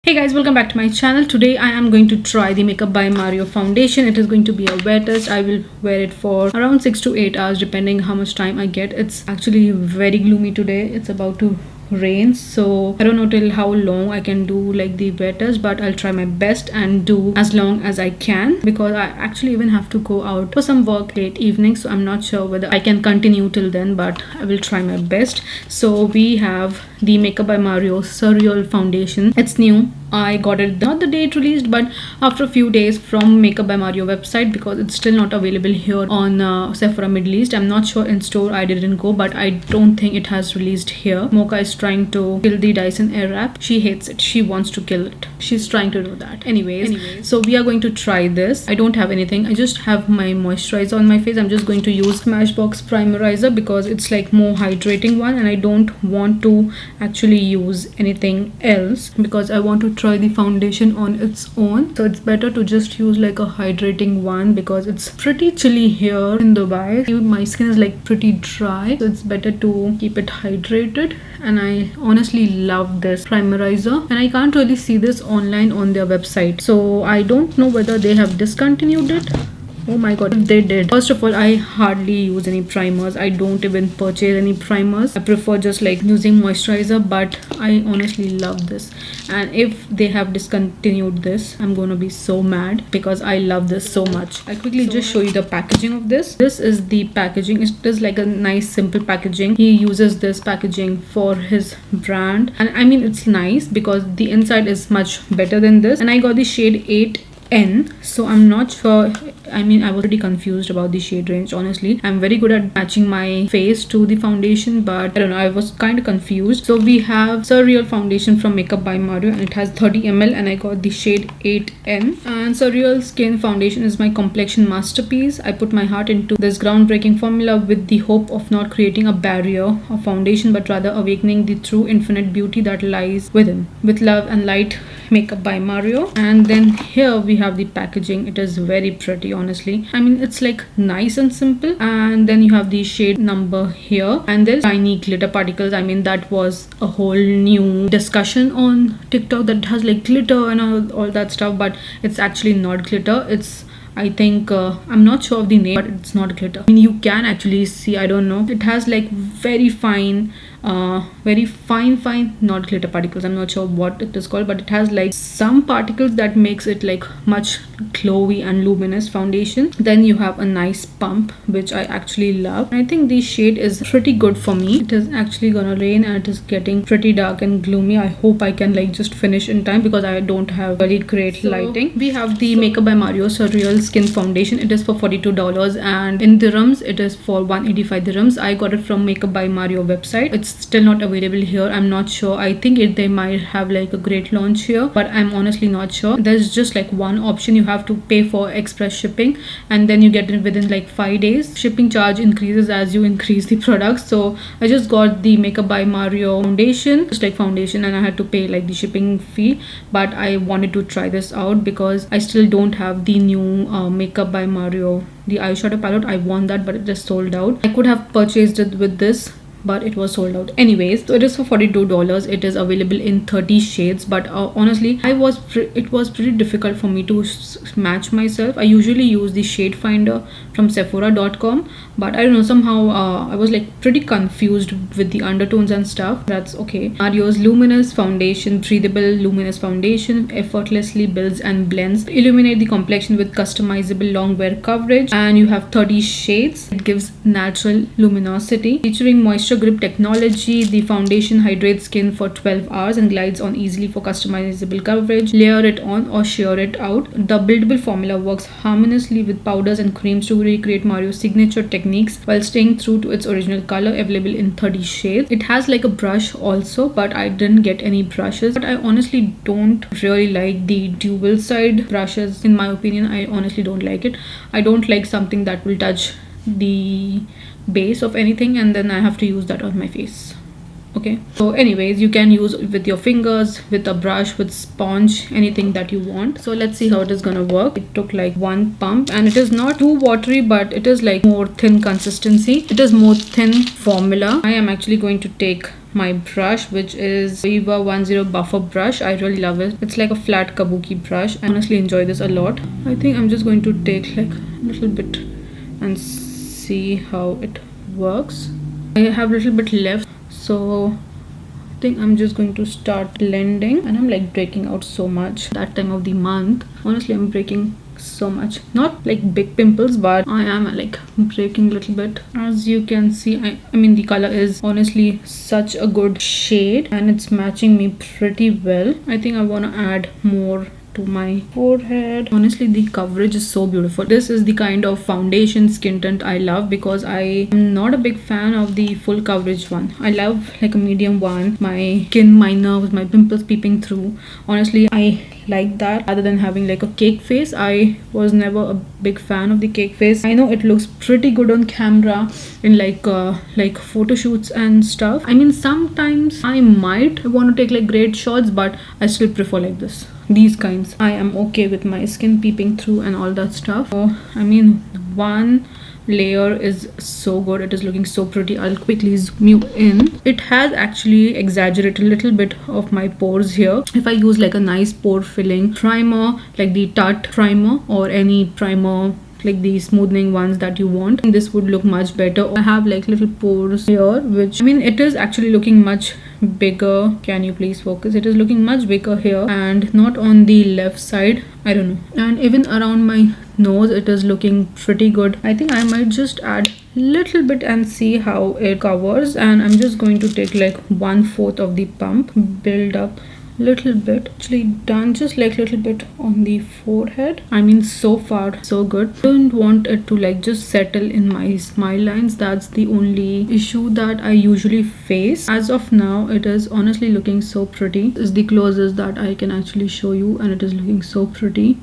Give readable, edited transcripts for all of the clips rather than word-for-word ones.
Hey guys, welcome back to my channel. Today I am going to try the Makeup by Mario foundation. It is going to be a wear test. I will wear it for around 6 to 8 hours depending how much time I get. It's actually very gloomy today. It's about to rain, so I don't know till how long I can do like the wear test, but I'll try my best and do as long as I can because I actually even have to go out for some work late evening, so I'm not sure whether I can continue till then, but I will try my best. So we have the Makeup by Mario Surreal foundation. It's new. I got it not the day it released, but after a few days from Makeup by Mario website because it's still not available here on Sephora Middle East. I'm not sure in store, I didn't go, but I don't think it has released here. Mocha is trying to kill the Dyson Airwrap. She hates it. She wants to kill it. She's trying to do that. Anyways, so we are going to try this. I don't have anything. I just have my moisturizer on my face. I'm just going to use Smashbox Primerizer because it's like more hydrating one, and I don't want to actually use anything else because I want to try the foundation on its own. So it's better to just use like a hydrating one because it's pretty chilly here in Dubai. My skin is like pretty dry, so it's better to keep it hydrated. And I honestly love this primerizer, and I can't really see this online on their website, so I don't know whether they have discontinued it. Oh my god, if they did. First of all, I hardly use any primers. I don't even purchase any primers. I prefer just like using moisturizer, but I honestly love this. And if they have discontinued this, I'm gonna be so mad because I love this so much. I quickly just show you the packaging of this. This is the packaging. It is like a nice simple packaging. He uses this packaging for his brand, and I mean it's nice because the inside is much better than this. And I got the shade 8N, so I'm not sure. I mean, I was pretty confused about the shade range, honestly. I'm very good at matching my face to the foundation, but I don't know, I was kind of confused. So we have Surreal foundation from Makeup by Mario, and it has 30 ml, and I got the shade 8N. And Surreal Skin Foundation is my complexion masterpiece. I put my heart into this groundbreaking formula with the hope of not creating a barrier of foundation, but rather awakening the true infinite beauty that lies within. With love and light, Makeup by Mario. And then here we have the packaging. It is very pretty, honestly. I mean, it's like nice and simple. And then you have the shade number here, and there's tiny glitter particles. I mean, that was a whole new discussion on TikTok that has like glitter and all that stuff, but it's actually not glitter. It's, I think, I'm not sure of the name, but it's not glitter. I mean, you can actually see, I don't know, it has like very fine not glitter particles. I'm not sure what it is called, but it has like some particles that makes it like much glowy and luminous foundation. Then you have a nice pump, which I actually love. I think the shade is pretty good for me. It is actually gonna rain and it is getting pretty dark and gloomy. I hope I can like just finish in time because I don't have very great lighting. We have the Makeup by Mario Surreal Skin Foundation. It is for $42, and in dirhams it is for 185 dirhams. I got it from Makeup by Mario website. It's still not available here. I'm not sure. I think they might have like a great launch here, but I'm honestly not sure. There's just like one option. You have to pay for express shipping, and then you get it within like 5 days. Shipping charge increases as you increase the products. So I just got the Makeup by Mario foundation, just like foundation, and I had to pay like the shipping fee. But I wanted to try this out because I still don't have the new Makeup by Mario, the eyeshadow palette. I want that, but it just sold out. I could have purchased it with this, but it was sold out. Anyways, so it is for $42. It is available in 30 shades, but honestly, it was pretty difficult for me to match myself. I usually use the shade finder from Sephora.com, but I don't know, somehow I was like pretty confused with the undertones and stuff. That's okay. Mario's luminous foundation, breathable luminous foundation, effortlessly builds and blends, illuminate the complexion with customizable long wear coverage, and you have 30 shades. It gives natural luminosity, featuring moisture grip technology. The foundation hydrates skin for 12 hours and glides on easily for customizable coverage. Layer it on or sheer it out. The buildable formula works harmoniously with powders and creams to recreate Mario's signature techniques while staying true to its original color. Available in 30 shades. It has like a brush also, but I didn't get any brushes. But I honestly don't really like the dual side brushes. In my opinion, I honestly don't like it. I don't like something that will touch the base of anything and then I have to use that on my face. Okay, so anyways, you can use with your fingers, with a brush, with sponge, anything that you want. So let's see how it is gonna work. It took like one pump, and it is not too watery, but it is like more thin consistency. It is more thin formula. I am actually going to take my brush, which is Viva 10 buffer brush. I really love it. It's like a flat kabuki brush. I honestly enjoy this a lot. I think I'm just going to take like a little bit and see how it works. I have a little bit left, so I think I'm just going to start blending. And I'm like breaking out so much that time of the month. Honestly, I'm breaking so much, not like big pimples, but I am like breaking a little bit. As you can see, I mean the color is honestly such a good shade and it's matching me pretty well. I think I want to add more to my forehead. Honestly, the coverage is so beautiful. This is the kind of foundation skin tint I love, because I am not a big fan of the full coverage one. I love like a medium one. My skin, my nerves, my pimples peeping through. Honestly, I like that rather than having like a cake face. I was never a big fan of the cake face. I know it looks pretty good on camera in like photo shoots and stuff. I mean, sometimes I might want to take like great shots, but I still prefer like this, these kinds. I am okay with my skin peeping through and all that stuff. So I mean, one layer is so good. It is looking so pretty. I'll quickly zoom you in. It has actually exaggerated a little bit of my pores here. If I use like a nice pore filling primer, like the Tarte primer or any primer like the smoothing ones that you want, this would look much better. I have like little pores here, which I mean, it is actually looking much bigger. Can you please focus? It is looking much bigger here and not on the left side. I don't know. And even around my nose, it is looking pretty good. I think I might just add little bit and see how it covers. And I'm just going to take like 1/4 of the pump, build up little bit. Actually done just like little bit on the forehead. I mean, so far so good. Don't want it to like just settle in my smile lines. That's the only issue that I usually face. As of now, it is honestly looking so pretty. This is the closest that I can actually show you, and it is looking so pretty.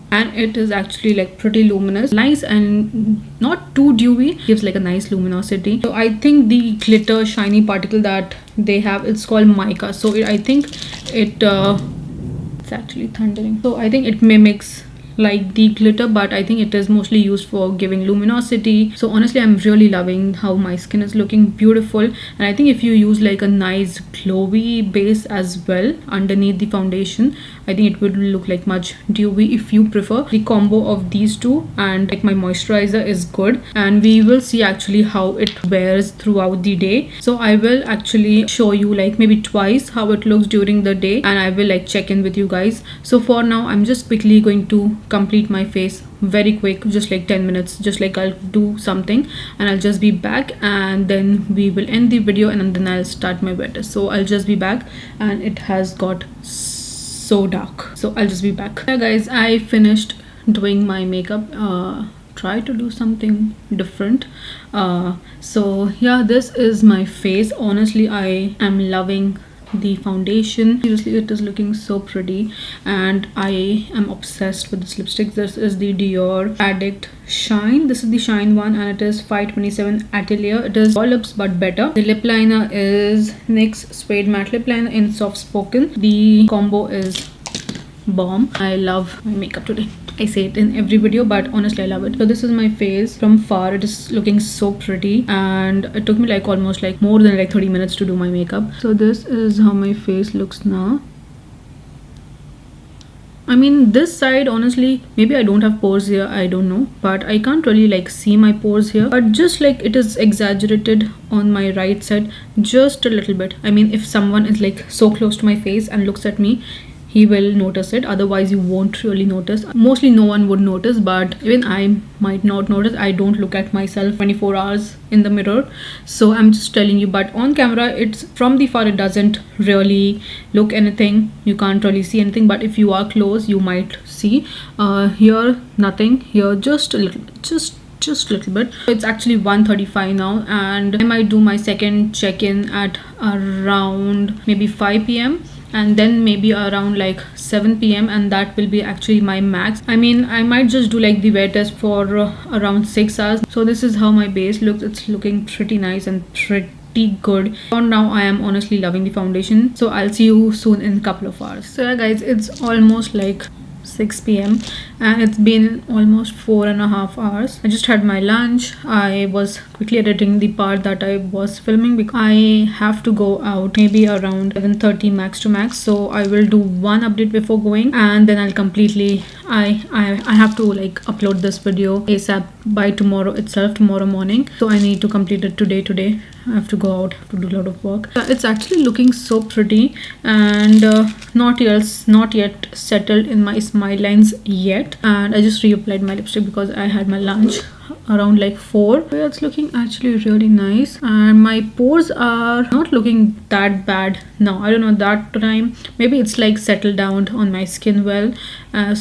And it is actually like pretty luminous, nice and not too dewy. Gives like a nice luminosity. So I think the glitter shiny particle that they have, it's called mica. So I think it's actually thundering. So I think it mimics like the glitter, but I think it is mostly used for giving luminosity. So honestly, I'm really loving how my skin is looking beautiful. And I think if you use like a nice glowy base as well underneath the foundation, I think it would look like much dewy if you prefer. The combo of these two and like my moisturizer is good, and we will see actually how it wears throughout the day. So I will actually show you like maybe twice how it looks during the day, and I will like check in with you guys. So for now, I'm just quickly going to complete my face very quick, just like 10 minutes, just like I'll do something and I'll just be back, and then we will end the video and then I'll start my wear test. So I'll just be back, and it has got so dark, so I'll just be back. Yeah guys, I finished doing my makeup. Try to do something different. So yeah, this is my face. Honestly, I am loving the foundation. Seriously, it is looking so pretty, and I am obsessed with this lipstick. This is the Dior Addict Shine. This is the Shine one, and it is 527 Atelier. It is all lips but better. The lip liner is NYX Suede Matte Lip Liner in Soft Spoken. The combo is bomb. I love my makeup today. I say it in every video, but honestly I love it. So this is my face from far. It is looking so pretty, and it took me like almost like more than like 30 minutes to do my makeup. So this is how my face looks now. I mean, this side, honestly, maybe I don't have pores here, I don't know, but I can't really like see my pores here, but just like it is exaggerated on my right side just a little bit. I mean, if someone is like so close to my face and looks at me, he will notice it. Otherwise you won't really notice. Mostly no one would notice, but even I might not notice. I don't look at myself 24 hours in the mirror, so I'm just telling you. But on camera, it's from the far, it doesn't really look anything. You can't really see anything, but if you are close, you might see. Here nothing, here just a little, just a little bit. It's actually 1:35 now, and I might do my second check-in at around maybe 5 p.m. and then maybe around like 7 p.m. and that will be actually my max. I mean, I might just do like the wear test for around 6 hours. So this is how my base looks. It's looking pretty nice and pretty good. For now I am honestly loving the foundation, so I'll see you soon in a couple of hours. So yeah guys, it's almost like 6 p.m. and it's been almost 4.5 hours. I just had my lunch. I was quickly editing the part that I was filming because I have to go out maybe around 11:30 max to max. So I will do one update before going, and then I'll completely I have to like upload this video ASAP by tomorrow itself, tomorrow morning. So I need to complete it today. I have to go out, have to do a lot of work. It's actually looking so pretty, and not yet settled in my smile lines yet. And I just reapplied my lipstick because I had my lunch around like 4. So yeah, it's looking actually really nice, and my pores are not looking that bad now. I don't know, that time maybe it's like settled down on my skin well,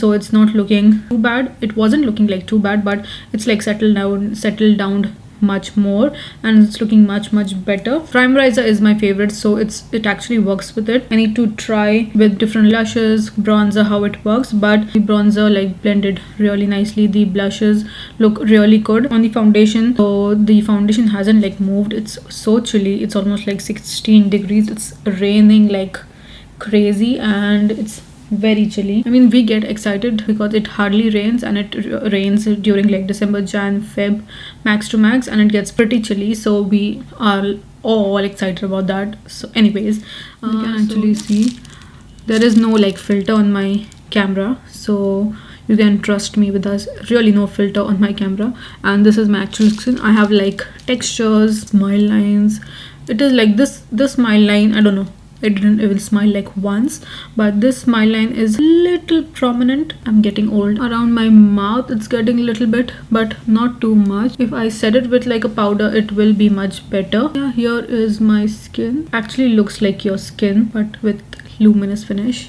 so it's not looking too bad. It wasn't looking like too bad, but it's like settled down much more, and it's looking much better. Primerizer is my favorite, so it actually works with it. I need to try with different lashes, bronzer, how it works, but the bronzer like blended really nicely. The blushes look really good on the foundation, so the foundation hasn't like moved. It's so chilly. It's almost like 16 degrees. It's raining like crazy, and it's very chilly. I mean, we get excited because it hardly rains, and it rains during like December, Jan, Feb max to max, and it gets pretty chilly, so we are all excited about that. So anyways, you can actually see there is no like filter on my camera, so you can trust me with this. Really no filter on my camera, and this is my actual skin. I have like textures, smile lines. It is like this smile line, I don't know, I didn't even smile like once, but this smile line is little prominent. I'm getting old. Around my mouth it's getting a little bit, but not too much. If I set it with like a powder, it will be much better. Yeah, here is my skin. Actually looks like your skin, but with luminous finish.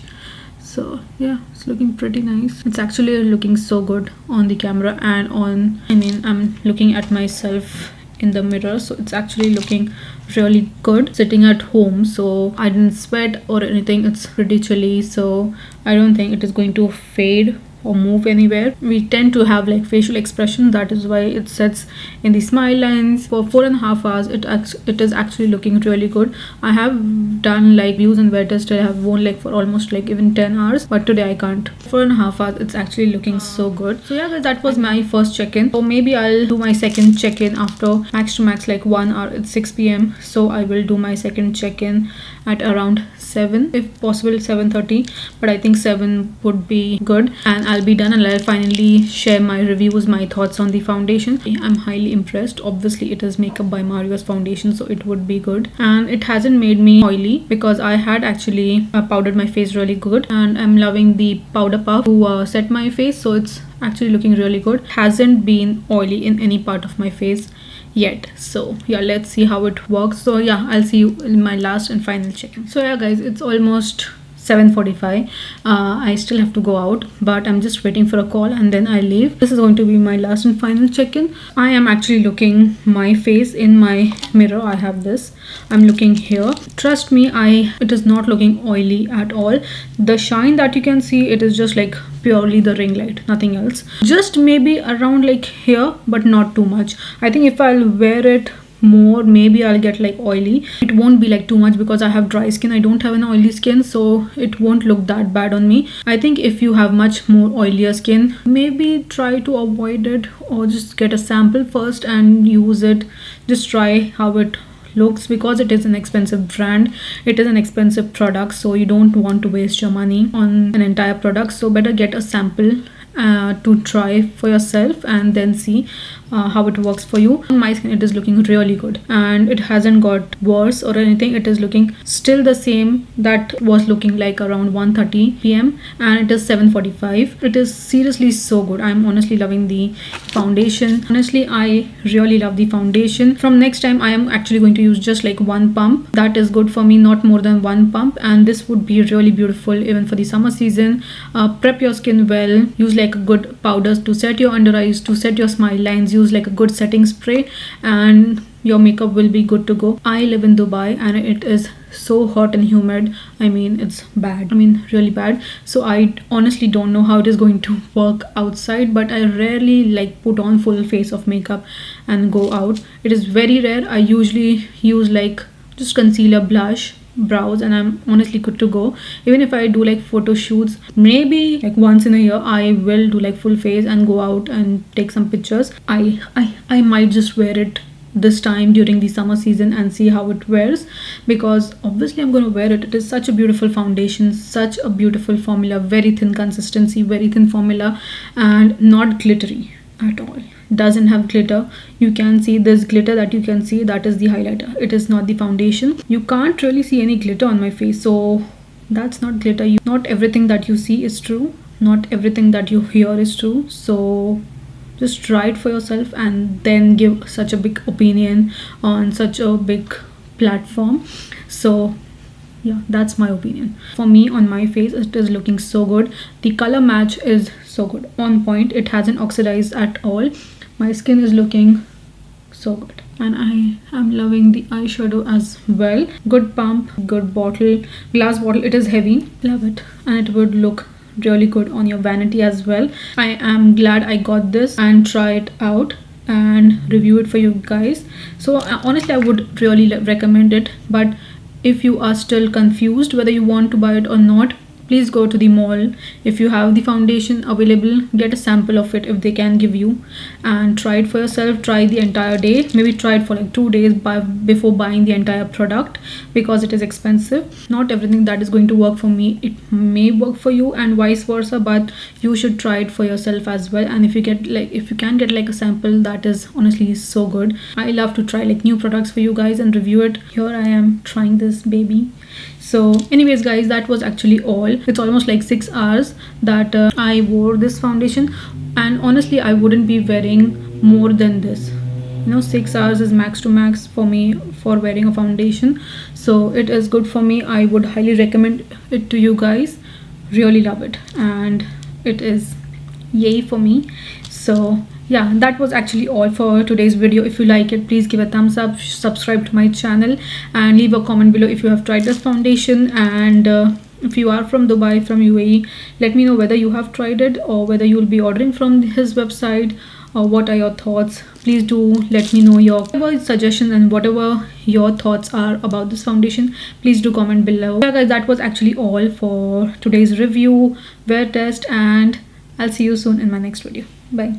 So yeah, it's looking pretty nice. It's actually looking so good on the camera, and on, I mean, I'm looking at myself in the mirror, so it's actually looking really good sitting at home. So I didn't sweat or anything. It's pretty chilly, so I don't think it is going to fade or move anywhere. We tend to have like facial expression, that is why it sets in the smile lines. For 4.5 hours it is actually looking really good. I have done like views and wear test. I have worn like for almost like even 10 hours, but today I can't. 4.5 hours, it's actually looking so good. So yeah guys, that was my first check-in. So maybe I'll do my second check-in after max to max like 1 hour. It's 6 p.m, so I will do my second check-in at around 7, if possible 7:30, but I think 7 would be good, and I'll be done, and I'll finally share my reviews, my thoughts on the foundation. I'm highly impressed. Obviously it is Makeup by Mario's foundation, so it would be good, and it hasn't made me oily because I had actually powdered my face really good, and I'm loving the powder puff to set my face, so it's actually looking really good. Hasn't been oily in any part of my face yet. So yeah, let's see how it works. So yeah, I'll see you in my last and final check-in. So yeah guys, it's almost 7:45. I still have to go out, but I'm just waiting for a call and then I leave. This is going to be my last and final check-in. I am actually looking my face in my mirror. I have this. I'm looking here. Trust me, it is not looking oily at all. The shine that you can see, it is just like purely the ring light, nothing else. Just maybe around like here, but not too much. I think if I'll wear it more, maybe I'll get like oily. It won't be like too much because I have dry skin. I don't have an oily skin, so it won't look that bad on me. I think if you have much more oilier skin, maybe try to avoid it, or just get a sample first and use it. Just try how it looks, because it is an expensive brand, it is an expensive product, so you don't want to waste your money on an entire product. So better get a sample to try for yourself and then see how it works for you. On my skin it is looking really good, and it hasn't got worse or anything. It is looking still the same that was looking like around 1:30 p.m. and it is 7:45. It is seriously so good. I'm honestly loving the foundation. Honestly, I really love the foundation. From next time I am actually going to use just like one pump. That is good for me, not more than one pump, and this would be really beautiful even for the summer season. Prep your skin well, use like a good powders to set your under eyes, to set your smile lines. Use like a good setting spray, and your makeup will be good to go. I live in Dubai and it is so hot and humid. I mean, it's bad. I mean, really bad. So I honestly don't know how it is going to work outside, but I rarely like put on full face of makeup and go out. It is very rare. I usually use like just concealer, blush, brows, and I'm honestly good to go. Even if I do like photo shoots, maybe like once in a year I will do like full face and go out and take some pictures. I might just wear it this time during the summer season and see how it wears, because obviously I'm going to wear it. It is such a beautiful foundation, such a beautiful formula, very thin consistency, very thin formula, and not glittery at all. Doesn't have glitter. You can see this glitter that you can see, that is the highlighter. It is not the foundation. You can't really see any glitter on my face, so that's not glitter. Not everything that you see is true, not everything that you hear is true. So just try it for yourself and then give such a big opinion on such a big platform. So yeah, that's my opinion. For me, on my face, it is looking so good. The color match is so good, on point. It hasn't oxidized at all. My skin is looking so good, and I am loving the eyeshadow as well. Good pump, good bottle, glass bottle. It is heavy, love it, and it would look really good on your vanity as well. I am glad I got this and try it out and review it for you guys. So honestly, I would really recommend it, but if you are still confused whether you want to buy it or not, please go to the mall. If you have the foundation available, get a sample of it if they can give you, and try it for yourself. Try the entire day, maybe try it for like 2 days before buying the entire product, because it is expensive. Not everything that is going to work for me, it may work for you, and vice versa, but you should try it for yourself as well. And if you can get like a sample, that is honestly so good. I love to try like new products for you guys and review it. Here I am trying this baby. So anyways guys, that was actually all. It's almost like 6 hours that I wore this foundation, and honestly I wouldn't be wearing more than this. 6 hours is max to max for me for wearing a foundation, so it is good for me. I would highly recommend it to you guys. Really love it, and it is yay for me. So yeah, that was actually all for today's video. If you like it, please give a thumbs up, subscribe to my channel, and leave a comment below if you have tried this foundation. And if you are from Dubai, from UAE, let me know whether you have tried it or whether you will be ordering from his website, or what are your thoughts. Please do let me know your suggestions and whatever your thoughts are about this foundation. Please do comment below. Yeah guys, that was actually all for today's review, wear test, and I'll see you soon in my next video. Bye.